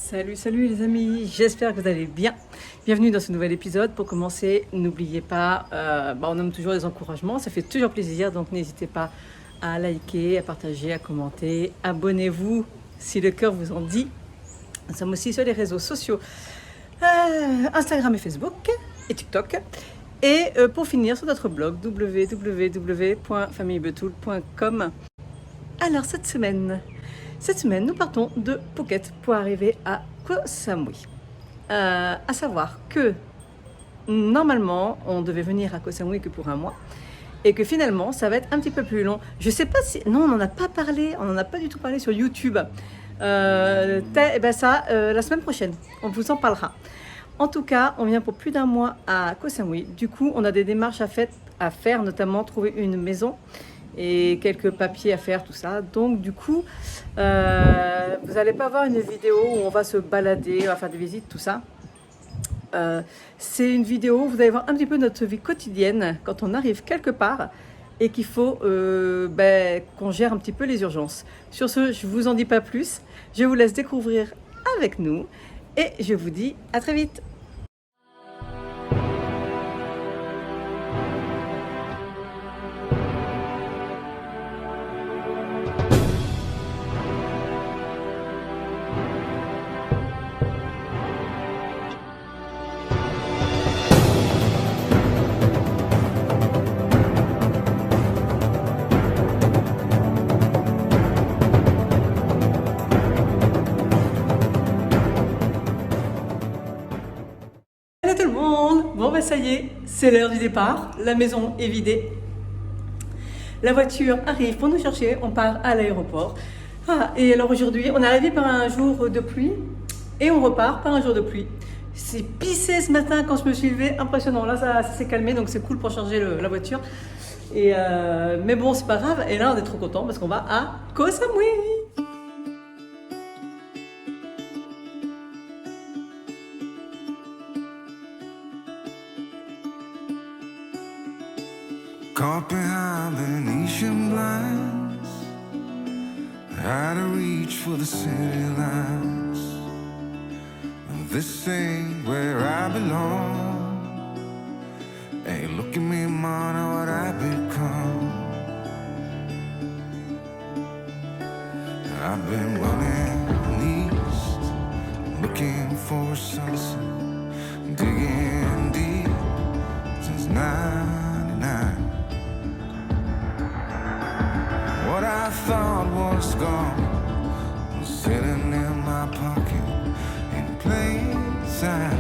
Salut les amis, j'espère que vous allez bien. Bienvenue dans ce nouvel épisode. Pour commencer, n'oubliez pas, on aime toujours les encouragements, ça fait toujours plaisir, donc n'hésitez pas à liker, à partager, à commenter. Abonnez-vous si le cœur vous en dit. Nous sommes aussi sur les réseaux sociaux, Instagram et Facebook et TikTok. Et pour finir, sur notre blog www.famillebetoul.com. Alors cette semaine, nous partons de Phuket pour arriver à Koh Samui. À savoir que normalement, on devait venir à Koh Samui que pour un mois et que finalement, ça va être un petit peu plus long. Je sais pas si... Non, on n'en a pas parlé, on n'en a pas du tout parlé sur YouTube. La semaine prochaine, on vous en parlera. En tout cas, on vient pour plus d'un mois à Koh Samui. Du coup, on a des démarches à faire, notamment trouver une maison et quelques papiers à faire, tout ça. Donc du coup, vous n'allez pas voir une vidéo où on va se balader, on va faire des visites, tout ça. C'est une vidéo où vous allez voir un petit peu notre vie quotidienne quand on arrive quelque part et qu'il faut qu'on gère un petit peu les urgences. Sur ce, je ne vous en dis pas plus. Je vous laisse découvrir avec nous et je vous dis à très vite. Hello tout le monde. Bon ça y est, c'est l'heure du départ, la maison est vidée. La voiture arrive pour nous chercher, on part à l'aéroport. Et alors aujourd'hui, on est arrivé par un jour de pluie et on repart par un jour de pluie. C'est pissé ce matin quand je me suis levée, impressionnant. Là ça s'est calmé, donc c'est cool pour charger la voiture. Mais bon, c'est pas grave, et là on est trop content parce qu'on va à Koh Samui. Caught behind Venetian blinds, out of reach for the city lights. This ain't where I belong. Hey, look at me, man, what I've become. I've been running east, looking for a sunset, digging deep since '99. What I thought was gone was sitting in my pocket in plain sight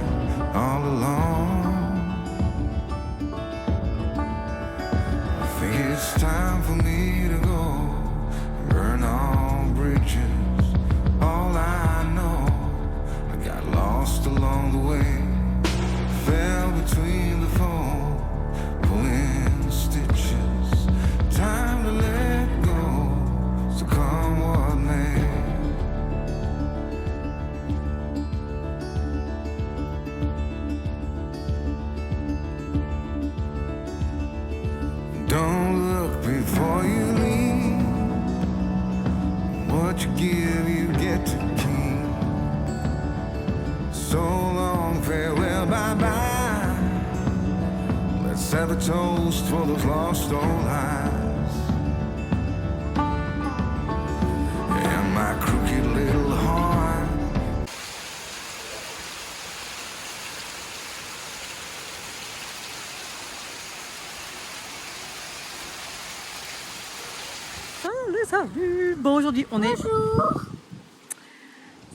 all along. I think it's time for me to go, burn all bridges. All I know, I got lost along the way, fell between the foam, pulling stitches. Time to let go, so come what may. Don't look before you leave. What you give, you get to keep. So long, farewell, bye-bye. Let's have a toast for those lost old lives. And my crooked little heart. Salut. Bon, aujourd'hui on est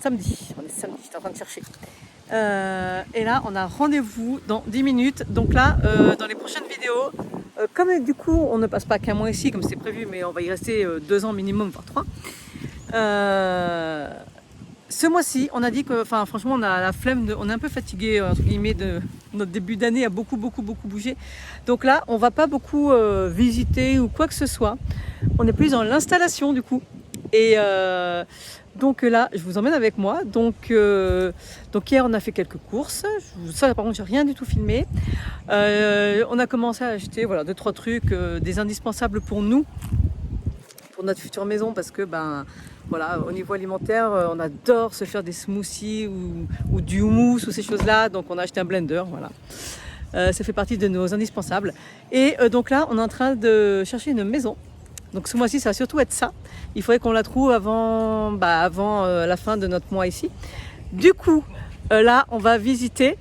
samedi, j'étais en train de chercher. Et là on a rendez-vous dans 10 minutes. Donc là, dans les prochaines vidéos, comme du coup on ne passe pas qu'un mois ici comme c'est prévu, mais on va y rester 2 ans minimum, voire 3. Ce mois-ci, on a dit que, franchement, on a la flemme, on est un peu fatigué entre guillemets de notre début d'année, a beaucoup bougé. Donc là, on va pas beaucoup visiter ou quoi que ce soit. On est plus dans l'installation du coup. Et donc là, je vous emmène avec moi. Donc hier, on a fait quelques courses. Ça, par contre, j'ai rien du tout filmé. On a commencé à acheter, voilà, 2-3 trucs, des indispensables pour nous pour notre future maison parce que voilà, au niveau alimentaire, on adore se faire des smoothies ou du houmous ou ces choses-là. Donc on a acheté un blender, voilà. Ça fait partie de nos indispensables. Et donc là, on est en train de chercher une maison. Donc ce mois-ci, ça va surtout être ça. Il faudrait qu'on la trouve avant la fin de notre mois ici. Du coup, là, on va visiter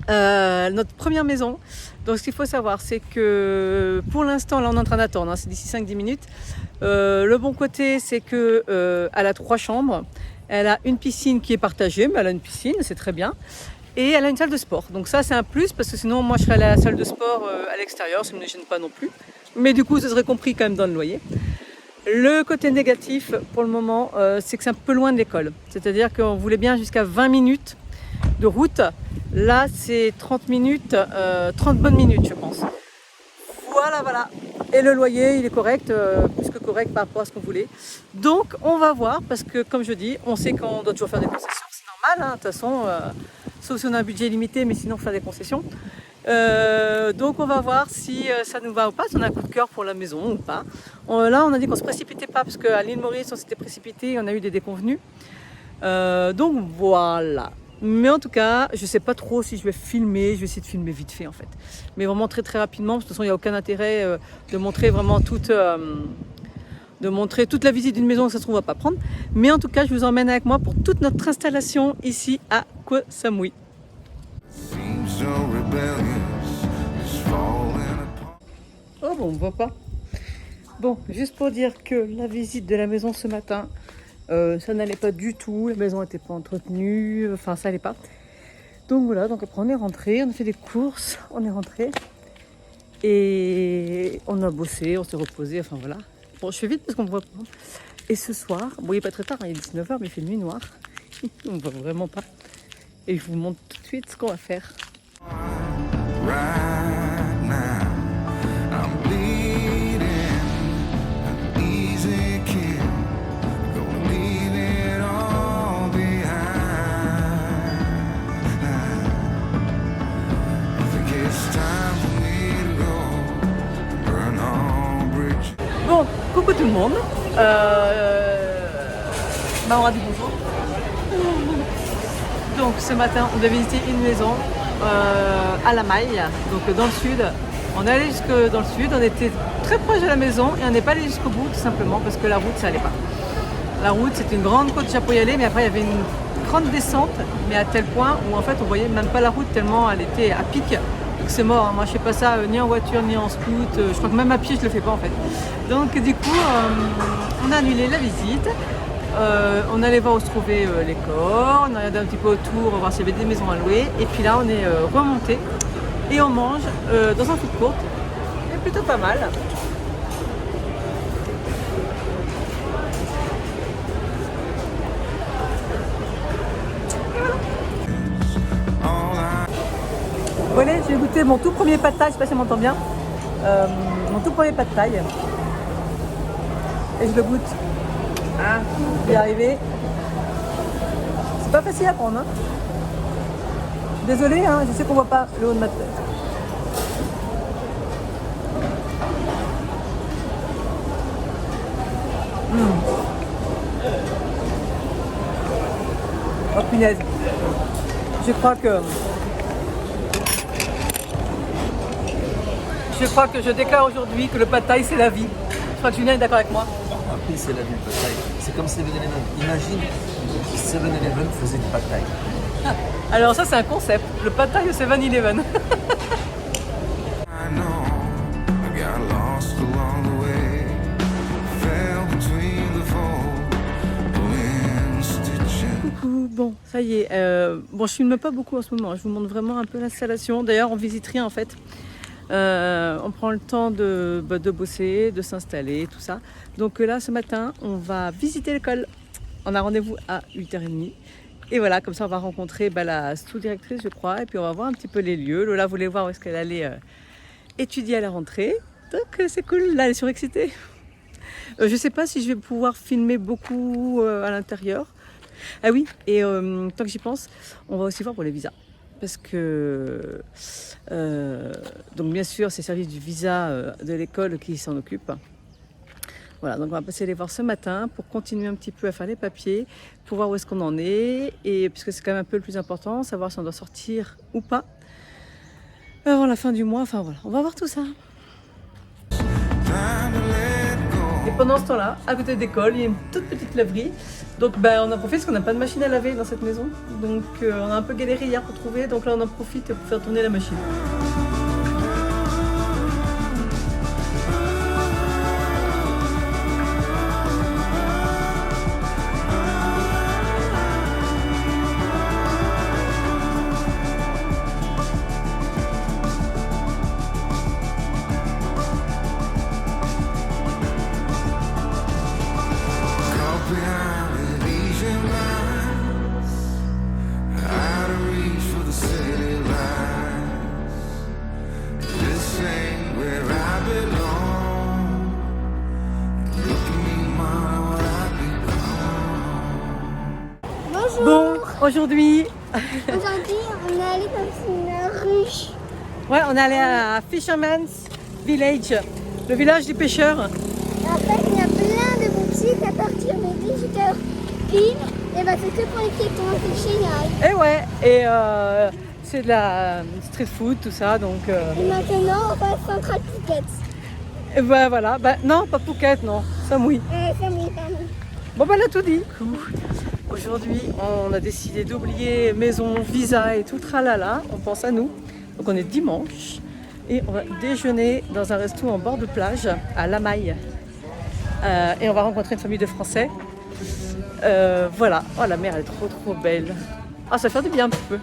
notre première maison. Donc ce qu'il faut savoir, c'est que pour l'instant, là, on est en train d'attendre. Hein, c'est d'ici 5-10 minutes. Le bon côté, c'est que elle a 3 chambres. Elle a une piscine qui est partagée, mais elle a une piscine, c'est très bien. Et elle a une salle de sport. Donc ça, c'est un plus, parce que sinon, moi, je serais allée à la salle de sport à l'extérieur, ça ne me gêne pas non plus. Mais du coup, ce serait compris quand même dans le loyer. Le côté négatif, pour le moment, c'est que c'est un peu loin de l'école. C'est-à-dire qu'on voulait bien jusqu'à 20 minutes de route. Là, c'est 30 minutes, 30 bonnes minutes, je pense. Voilà. Et le loyer, il est correct, plus que correct par rapport à ce qu'on voulait. Donc, on va voir, parce que, comme je dis, on sait qu'on doit toujours faire des concessions. C'est normal, hein, de toute façon, sauf si on a un budget limité, mais sinon, faire des concessions. Donc, on va voir si ça nous va ou pas, si on a un coup de cœur pour la maison ou pas. Là, on a dit qu'on ne se précipitait pas, parce qu'à l'île Maurice, on s'était précipité, on a eu des déconvenus. Donc, voilà. Mais en tout cas, je ne sais pas trop si je vais filmer, je vais essayer de filmer vite fait en fait. Mais vraiment très très rapidement, parce que de toute façon il n'y a aucun intérêt de montrer vraiment toute la visite d'une maison que ça se trouve on ne va pas prendre. Mais en tout cas, je vous emmène avec moi pour toute notre installation ici à Koh Samui. Oh bon, on ne voit pas. Bon, juste pour dire que la visite de la maison ce matin, ça n'allait pas du tout, la maison n'était pas entretenue, enfin ça n'allait pas. Donc voilà, donc après on est rentré, on a fait des courses, on est rentré et on a bossé, on s'est reposé, enfin voilà. Bon, je fais vite parce qu'on me voit pas. Et ce soir, bon il n'est pas très tard, hein, il est 19h mais il fait nuit noire, on ne voit vraiment pas. Et je vous montre tout de suite ce qu'on va faire. Right now, I'm bleeding an easy kill. Gonna leave it all behind. I think it's time for me to go and burn all bridges. Bon, coucou tout le monde. On va dire bonjour. Donc ce matin, on devait visiter une maison à La Maille, donc dans le sud. On est allé jusque dans le sud, on était très proche de la maison et on n'est pas allé jusqu'au bout tout simplement parce que la route ça allait pas. La route c'est une grande côte déjà pour y aller, mais après il y avait une grande descente, mais à tel point où en fait on voyait même pas la route tellement elle était à pic. Donc c'est mort, hein. Moi je fais pas ça ni en voiture ni en scoot, je crois que même à pied je le fais pas en fait. Donc du coup on a annulé la visite. On allait voir où se trouvait l'école, on a regardé un petit peu autour, voir s'il y avait des maisons à louer. Et puis là, on est remonté et on mange dans un food court. C'est plutôt pas mal. Voilà, j'ai goûté mon tout premier pad thai, je sais pas si on m'entend bien. Mon tout premier pad thai. Et je le goûte. Ah, y arriver. C'est pas facile à prendre. Hein. Désolée, hein, je sais qu'on voit pas le haut de ma tête. Oh punaise. Je crois que je déclare aujourd'hui que le pad thai c'est la vie. Je crois que Julien est d'accord avec moi. Après, c'est la vie, le pad thai. C'est comme 7-Eleven. Imagine si 7-Eleven faisait du pad thai. Alors ça c'est un concept, le pad thai au 7-Eleven. I know I got lost along the way, fell between the fold, pulling stitches. Coucou, bon ça y est, bon je filme pas beaucoup en ce moment, je vous montre vraiment un peu l'installation. D'ailleurs on visite rien en fait. On prend le temps de bosser, de s'installer, tout ça. Donc là, ce matin, on va visiter l'école. On a rendez-vous à 8h30. Et voilà, comme ça, on va rencontrer la sous-directrice, je crois. Et puis, on va voir un petit peu les lieux. Lola voulait voir où est-ce qu'elle allait étudier à la rentrée. Donc, c'est cool. Là, elle est surexcitée. Je ne sais pas si je vais pouvoir filmer beaucoup à l'intérieur. Ah oui, et tant que j'y pense, on va aussi voir pour les visas. Parce que, donc bien sûr, c'est le service du visa de l'école qui s'en occupe. Voilà, donc on va passer les voir ce matin pour continuer un petit peu à faire les papiers, pour voir où est-ce qu'on en est, et puisque c'est quand même un peu le plus important, savoir si on doit sortir ou pas avant la fin du mois. Enfin voilà, on va voir tout ça. Et pendant ce temps-là, à côté de l'école, il y a une toute petite laverie. Donc on en profite parce qu'on n'a pas de machine à laver dans cette maison. Donc on a un peu galéré hier pour trouver, donc là on en profite pour faire tourner la machine. Bon, aujourd'hui, Aujourd'hui, on est allé dans une ruche. ouais, on est allé à Fisherman's Village, le village des pêcheurs. Et en fait, il y a plein de boutiques à partir de 18h pile. Et bah, c'est que pour les piétons, c'est génial. Et ouais, et c'est de la street food, tout ça, donc... Et maintenant, on va à Central Phuket. et ben voilà, non, pas Phuket, non, Samui. Samui, pardon. Bon ben, elle a tout dit. Aujourd'hui, on a décidé d'oublier maison, visa et tout tralala. On pense à nous. Donc on est dimanche et on va déjeuner dans un resto en bord de plage à Lamaille. Et on va rencontrer une famille de Français. Voilà. Oh, la mer elle est trop belle. Ah, ça fait du bien un petit peu.